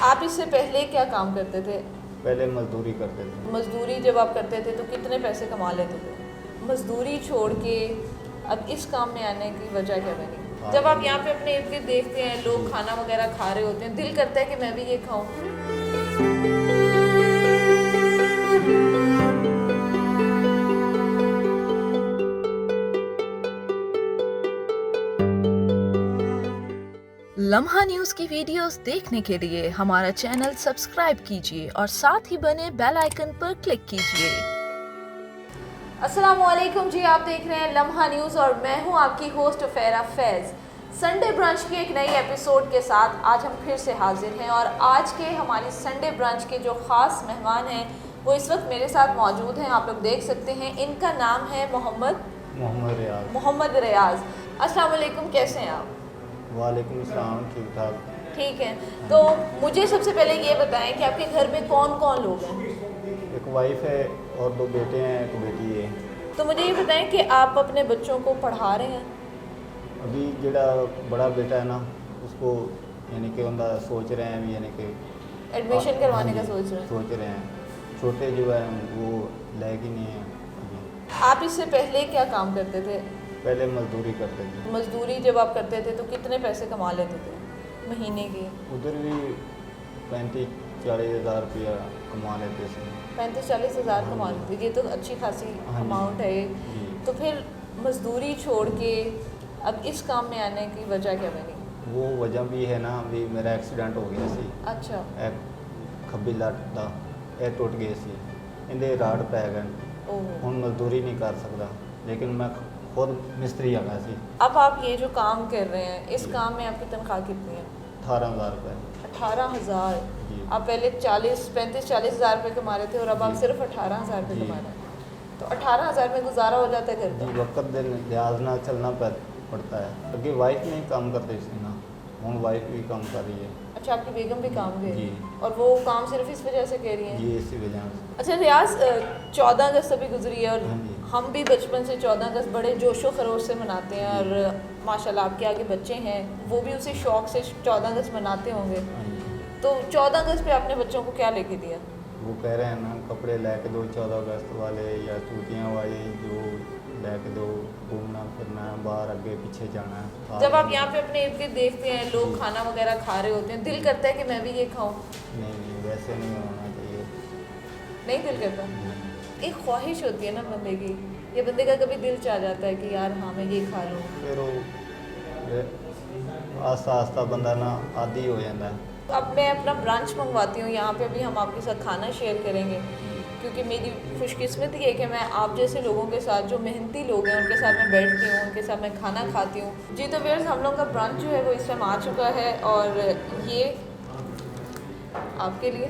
आप इससे पहले क्या काम करते थे? पहले मजदूरी करते थे। मजदूरी जब आप करते थे तो कितने पैसे कमा लेते थे? मजदूरी छोड़ के अब इस काम में आने की वजह क्या बनी? जब आप यहाँ पे अपने इर्द गिर्द देखते हैं लोग खाना वगैरह खा रहे होते हैं, दिल करता है कि मैं भी ये खाऊं। लम्हा न्यूज़ की वीडियोस देखने के लिए हमारा चैनल सब्सक्राइब कीजिए और साथ ही बने बेल आइकन पर क्लिक कीजिए। अस्सलामुअलैकुम जी, आप देख रहे हैं लम्हा न्यूज़ और मैं हूं आपकी होस्ट फेरा फैज़। संडे ब्रंच के एक नई एपिसोड के साथ आज हम फिर से हाजिर हैं और आज के हमारी संडे ब्रंच के जो ख़ास मेहमान हैं वो इस वक्त मेरे साथ मौजूद हैं। आप लोग देख सकते हैं, इनका नाम है मोहम्मद रियाज। अस्सलाम वालेकुम, कैसे हैं आप? वालेकुम सलाम, ठीक ठाक। ठीक है, तो मुझे सबसे पहले ये बताएं कि आपके घर में कौन कौन लोग हैं? एक वाइफ है और 2 बेटे हैं, एक बेटी है। तो मुझे ये बताएं कि आप अपने बच्चों को पढ़ा रहे हैं? अभी जड़ा बड़ा बेटा है ना, उसको यानी कि उनका सोच रहे हैं, यानी कि एडमिशन करवाने का हाँ जी, सोच रहे हैं। छोटे जो है वो लायक ही नहीं है अभी। आप इससे पहले क्या काम करते थे? पहले मजदूरी करते थे। मजदूरी जब आप करते थे तो कितने पैसे कमा लेते थे महीने के? उधर भी 35-40 हज़ार रुपया कमा लेते थे। 35-40 हज़ार कमा लेते, ये तो अच्छी खासी हाँ जी। अमाउंट है। जी। तो फिर मजदूरी छोड़ के अब इस काम में आने की वजह क्या बनी? वो वजह भी है ना, अभी मेरा एक्सीडेंट हो गया सी। अच्छा। एक खब्बी लट दा ए टुट गई सी, इंदे राड़ पै गए। ओह। ਹੁਣ मजदूरी नहीं कर सकता, लेकिन मैं खुद मिस्त्री आ गया सी। अब आप ये जो काम कर रहे हैं, इस काम में आपकी तनख्वाह कितनी है? 18,000 रुपये। 18,000। जी। आप पहले 35-40 हज़ार रुपये कमा रहे थे और अब आप जी। सिर्फ 18,000 रुपये जी। कमा रहे हैं। तो 18,000 में गुजारा हो जाता है घर जी, का? वक्त के लिहाज ना चलना पड़ता है। अगे वाइफ नहीं काम करती थी ना, हूँ वाइफ भी काम कर रही है। अच्छा, आपकी बेगम भी काम कर रही जी। है और वो काम सिर्फ इस वजह से कह रही हैं? जी, इसी वजह से। अच्छा रियाज, 14 अगस्त अभी गुजरी है और हाँ जी। हम भी बचपन से 14 अगस्त बड़े जोशो खरोश से मनाते हैं और माशाल्लाह आपके आगे बच्चे हैं, वो भी उसी शौक़ से 14 अगस्त मनाते होंगे। हाँ जी। तो 14 अगस्त पे आपने बच्चों को क्या लेके दिया? वो कह रहे हैं ना, कपड़े लेके दो 14 अगस्त वाले या चूतियाँ वाले, जो लेके दो, घूमना फिरना, बाहर आगे पीछे जाना है। जब आप यहाँ पे अपने इर्द गिर्द देखते हैं लोग जी। खाना वगैरह खा रहे होते हैं, दिल करता है कि मैं भी ये खाऊं? नहीं, वैसे नहीं होना चाहिए। नहीं दिल करता? एक ख्वाहिश होती है ना बंदे की, ये बंदे का कभी दिल चाह जाता है कि यार हाँ मैं ये खा लूँ। फिर वो आस्ता आस्ता बंदा ना आदी हो जाता है। अब मैं अपना ब्रांच मंगवाती हूँ, यहाँ पे भी हम आपके साथ खाना शेयर करेंगे, क्योंकि मेरी खुशकिस्मती है कि मैं आप जैसे लोगों के साथ, जो मेहनती लोग हैं, उनके साथ मैं बैठती हूँ, उनके साथ मैं खाना खाती हूँ। जी, तो व्यूअर्स, हम लोग का ब्रांच जो है वो इस टाइम आ चुका है और ये आपके लिए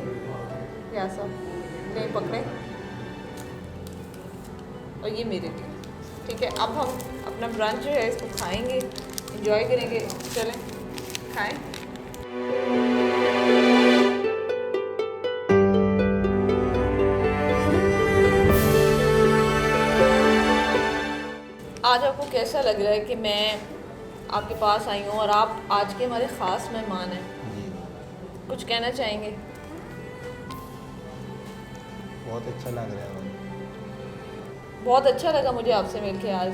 क्या सब ले पकड़े और ये मेरे लिए, ठीक है। अब हम अपना ब्रांच जो है इसको खाएंगे, इंजॉय करेंगे। चलें खाएं। आज आपको कैसा लग रहा है कि मैं आपके पास आई हूँ और आप आज के हमारे ख़ास मेहमान हैं? जी, कुछ कहना चाहेंगे? बहुत अच्छा लग रहा है। बहुत अच्छा लगा मुझे आपसे मिलके आज,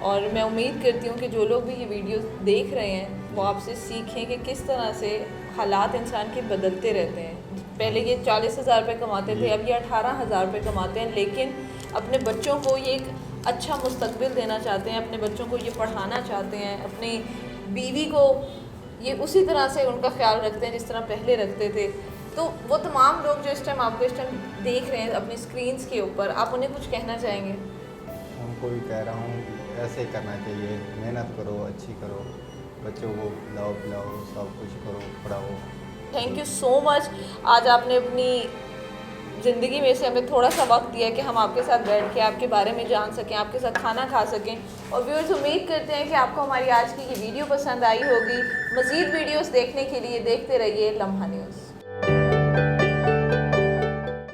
और मैं उम्मीद करती हूँ कि जो लोग भी ये वीडियो देख रहे हैं वो आपसे सीखें कि किस तरह से हालात इंसान के बदलते रहते हैं। पहले ये 40 हज़ार रुपये कमाते थे, अब ये 18,000 रुपये कमाते हैं, लेकिन अपने बच्चों को ये एक अच्छा मुस्तकबिल देना चाहते हैं, अपने बच्चों को ये पढ़ाना चाहते हैं, अपनी बीवी को ये उसी तरह से उनका ख्याल रखते हैं जिस तरह पहले रखते थे। तो वो तमाम लोग जो इस टाइम आपको इस टाइम देख रहे हैं अपनी स्क्रीन्स के ऊपर, आप उन्हें कुछ कहना चाहेंगे? उनको भी कह रहा हूँ ऐसे ही करना चाहिए, मेहनत करो, अच्छी करो, बच्चों को खिलाओ पिलाओ, सब कुछ करो, पढ़ाओ। Thank you so much. आज आपने अपनी ज़िंदगी में से हमें थोड़ा सा वक्त दिया कि हम आपके साथ बैठ के आपके बारे में जान सकें, आपके साथ खाना खा सकें। और व्यूअर्स, उम्मीद करते हैं कि आपको हमारी आज की ये वीडियो पसंद आई होगी। मज़ीद वीडियोस देखने के लिए देखते रहिए लम्हा न्यूज़।